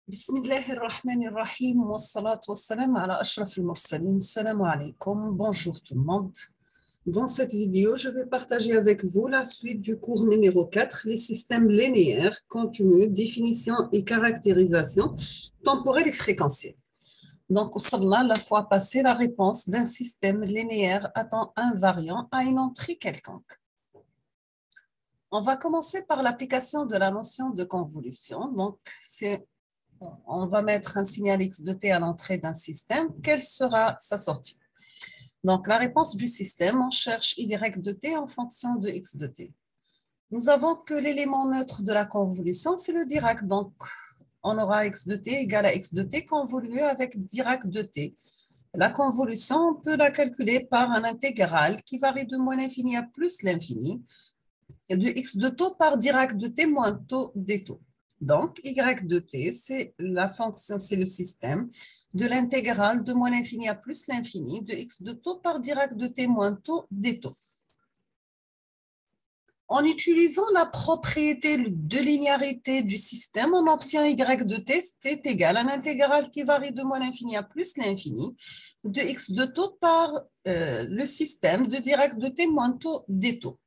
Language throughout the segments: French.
بسم الله الرحمن الرحيم والصلاة والسلام على أشرف المرسلين. Salam alaikum, bonjour tout le monde. Dans cette vidéo, je vais partager avec vous la suite du cours numéro 4, les systèmes linéaires, continus, définition et caractérisation temporelle et fréquentielle. Donc, la fois passée, la réponse d'un système linéaire à temps invariant à une entrée quelconque. On va commencer par l'application de la notion de convolution. Donc, on va mettre un signal x de t à l'entrée d'un système. Quelle sera sa sortie? Donc, la réponse du système, on cherche y de t en fonction de x de t. Nous avons que l'élément neutre de la convolution, c'est le Dirac. Donc, on aura x de t égale à x de t convolué avec Dirac de t. La convolution, on peut la calculer par un intégral qui varie de moins l'infini à plus l'infini, de x de taux par Dirac de t moins taux des taux. Donc, y de t, c'est la fonction, c'est le système de l'intégrale de moins l'infini à plus l'infini de x de taux par Dirac de t moins taux des taux. En utilisant la propriété de linéarité du système, on obtient y de t, c'est égal à l'intégrale qui varie de moins l'infini à plus l'infini de x de taux par le système de Dirac de t moins taux des taux.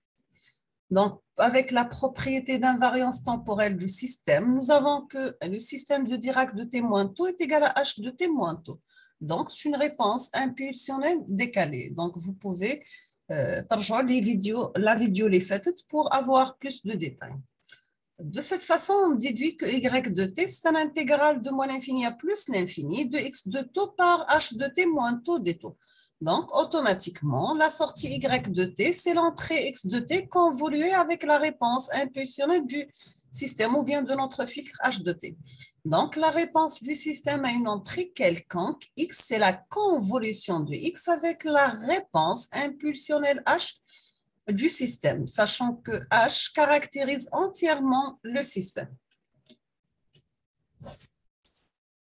Donc, avec la propriété d'invariance temporelle du système, nous avons que le système de Dirac de t moins taux est égal à h de t moins taux. Donc, c'est une réponse impulsionnelle décalée. Donc, vous pouvez la vidéo les faites pour avoir plus de détails. De cette façon, on déduit que y de t, c'est un intégral de moins l'infini à plus l'infini de x de taux par h de t moins taux des taux. Donc, automatiquement, la sortie y de t, c'est l'entrée x de t convoluée avec la réponse impulsionnelle du système ou bien de notre filtre h de t. Donc, la réponse du système a une entrée quelconque. X, c'est la convolution de x avec la réponse impulsionnelle h du système, sachant que h caractérise entièrement le système.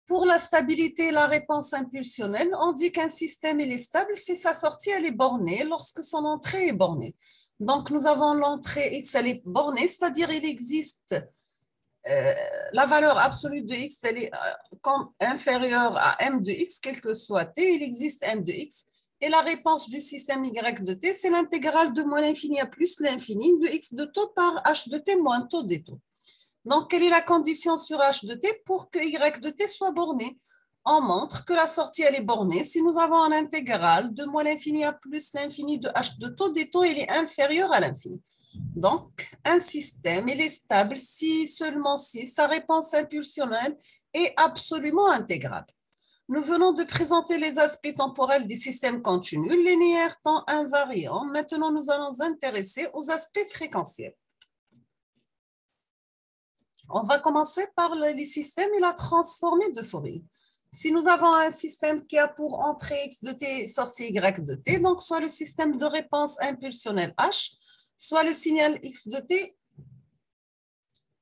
Pour la stabilité, la réponse impulsionnelle, on dit qu'un système il est stable si sa sortie elle est bornée lorsque son entrée est bornée. Donc, nous avons l'entrée x, elle est bornée, c'est-à-dire il existe la valeur absolue de x, elle est inférieure à m de x, quel que soit t, il existe m de x. Et la réponse du système y de t, c'est l'intégrale de moins l'infini à plus l'infini de x de taux par h de t moins taux des taux. Donc, quelle est la condition sur h de t pour que y de t soit borné? On montre que la sortie, elle est bornée si nous avons un intégral de moins l'infini à plus l'infini de h de taux des taux, il est inférieur à l'infini. Donc, un système, il est stable si seulement si sa réponse impulsionnelle est absolument intégrable. Nous venons de présenter les aspects temporels des systèmes continus, linéaires, temps invariants. Maintenant, nous allons nous intéresser aux aspects fréquentiels. On va commencer par les systèmes et la transformée de Fourier. Si nous avons un système qui a pour entrée x de t, sortie y de t, donc soit le système de réponse impulsionnelle h, soit le signal x de t,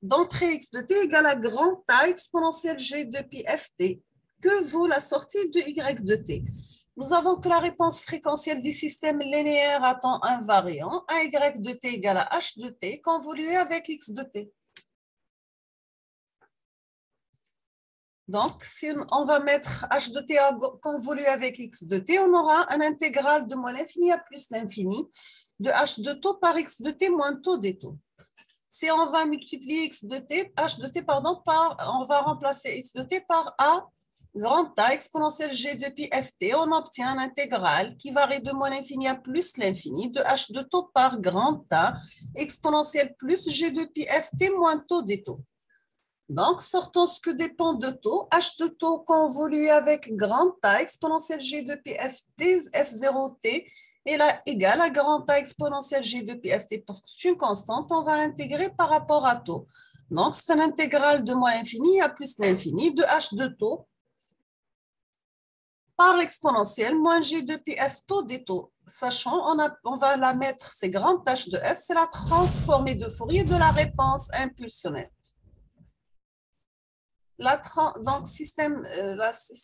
d'entrée x de t égale à grand A exponentielle g de pi ft, que vaut la sortie de y de t. Nous avons que la réponse fréquentielle du système linéaire à temps invariant, à y de t égale à h de t, convolué avec x de t. Donc, si on va mettre h de t convolué avec x de t, on aura un intégral de moins l'infini à plus l'infini de h de taux par x de t moins taux des taux. Si on va multiplier x de t, h de t, pardon, on va remplacer x de t par a grand A exponentielle g de pi ft, on obtient un intégral qui varie de moins l'infini à plus l'infini de h de taux par grand A exponentielle plus g de pi ft moins taux des taux. Donc, sortons ce que dépend de taux. H de taux convolué avec grand A exponentielle g de pi ft, f0t, est égal à grand A exponentielle g de pi ft, parce que c'est une constante, on va l'intégrer par rapport à taux. Donc, c'est un intégral de moins l'infini à plus l'infini de h de taux par exponentielle moins g de pi f taux des taux. Sachant, on va la mettre, c'est grand h de f, c'est la transformée de Fourier de la réponse impulsionnelle. Donc,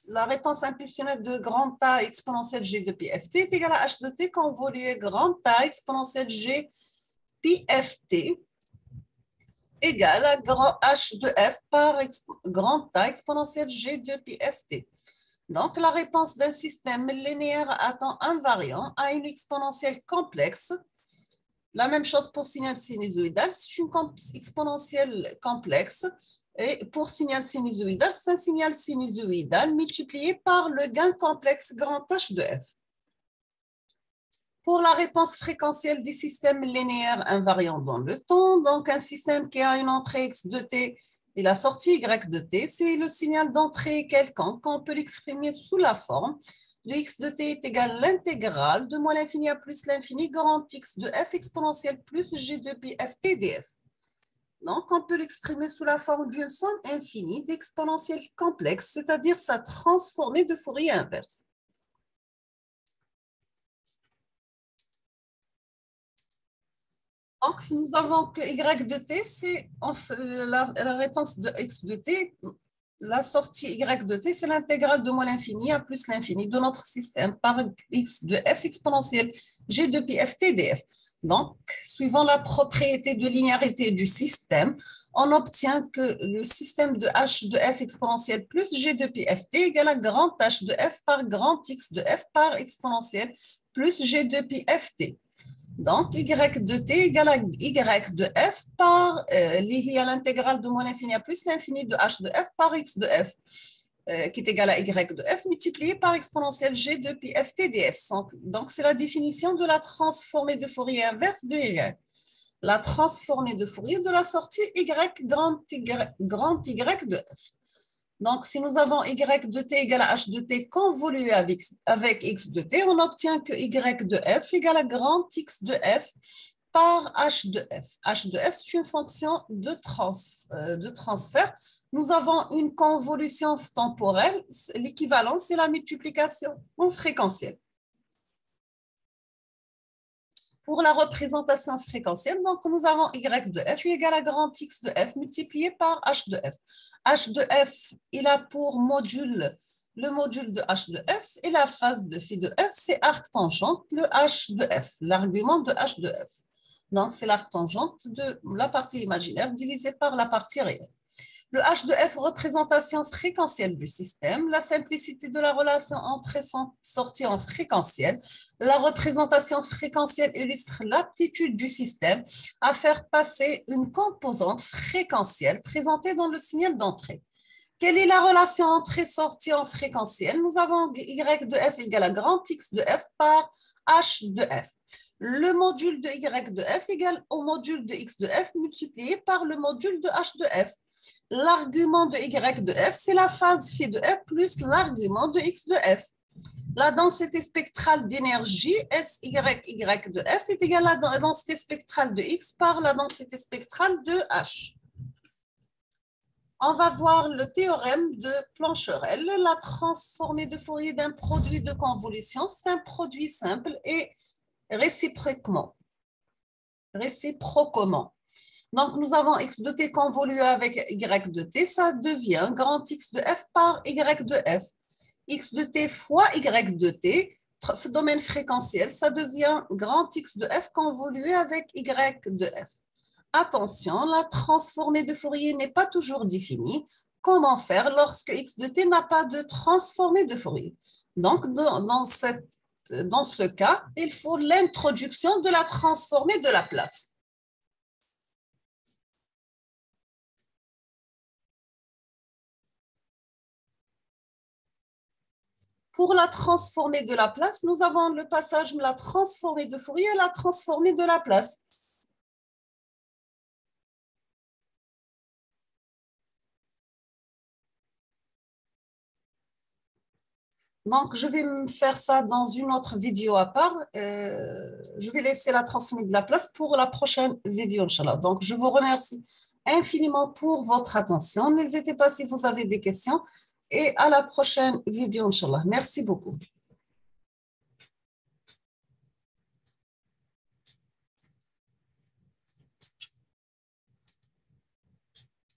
la réponse impulsionnelle de grand A exponentielle g de pi ft est égale à h de t convolué grand A exponentielle g pi ft égale à grand H de F par grand A exponentielle G de pi ft. Donc, la réponse d'un système linéaire à temps invariant à une exponentielle complexe. La même chose pour signal sinusoïdal, c'est une exponentielle complexe. Et pour signal sinusoïdal, c'est un signal sinusoïdal multiplié par le gain complexe grand H de F. Pour la réponse fréquentielle des systèmes linéaires invariants dans le temps, donc un système qui a une entrée x de t et la sortie y de t, c'est le signal d'entrée quelconque qu'on peut l'exprimer sous la forme de x de t est égal à l'intégrale de moins l'infini à plus l'infini grand x de f exponentielle plus g de pi f t df. Donc, on peut l'exprimer sous la forme d'une somme infinie d'exponentielles complexes, c'est-à-dire sa transformée de Fourier inverse. Donc, nous avons que y de t, c'est la réponse de x de t. La sortie y de t, c'est l'intégrale de moins l'infini à plus l'infini de notre système par x de f exponentielle g de pi f t df. Donc, suivant la propriété de linéarité du système, on obtient que le système de h de f exponentielle plus g de pi f t égale à grand h de f par grand x de f par exponentielle plus g de pi f t. Donc, y de t égale à y de f par lié à l'intégrale de moins l'infini à plus l'infini de h de f par x de f, qui est égal à y de f multiplié par exponentielle g de pi f t df. Donc, c'est la définition de la transformée de Fourier inverse de y. La transformée de Fourier de la sortie y grand y de f. Donc, si nous avons y de t égale à h de t convolué avec x de t, on obtient que y de f égale à grand x de f par h de f. H de f, c'est une fonction de transfert. Nous avons une convolution temporelle. L'équivalent, c'est la multiplication en fréquentielle. Pour la représentation fréquentielle, donc nous avons y de f égale à grand x de f multiplié par h de f. H de f, il a pour module le module de h de f et la phase de phi de f, c'est arctangente, le h de f, l'argument de h de f. Donc, c'est l'arctangente de la partie imaginaire divisée par la partie réelle. Le h de f, représentation fréquentielle du système, la simplicité de la relation entrée sortie en fréquentielle. La représentation fréquentielle illustre l'aptitude du système à faire passer une composante fréquentielle présentée dans le signal d'entrée. Quelle est la relation entrée-sortie en fréquentielle? Nous avons y de f égale à grand x de f par h de f. Le module de y de f égale au module de x de f multiplié par le module de h de f. L'argument de y de f, c'est la phase phi de f plus l'argument de x de f. La densité spectrale d'énergie SY de f est égale à la densité spectrale de x par la densité spectrale de h. On va voir le théorème de Plancherel. La transformée de Fourier d'un produit de convolution, c'est un produit simple et réciproquement. Donc, nous avons x de t convolué avec y de t, ça devient grand x de f par y de f. X de t fois y de t, domaine fréquentiel, ça devient grand x de f convolué avec y de f. Attention, la transformée de Fourier n'est pas toujours définie. Comment faire lorsque x de t n'a pas de transformée de Fourier? Donc, dans ce cas, il faut l'introduction de la transformée de la place. Pour la transformée de la place, nous avons le passage de la transformée de Fourier à la transformée de la place. Donc, je vais faire ça dans une autre vidéo à part. Je vais laisser la transformée de la place pour la prochaine vidéo, Inch'Allah. Donc, je vous remercie infiniment pour votre attention. N'hésitez pas si vous avez des questions. Et à la prochaine vidéo, Inch'Allah. Merci beaucoup.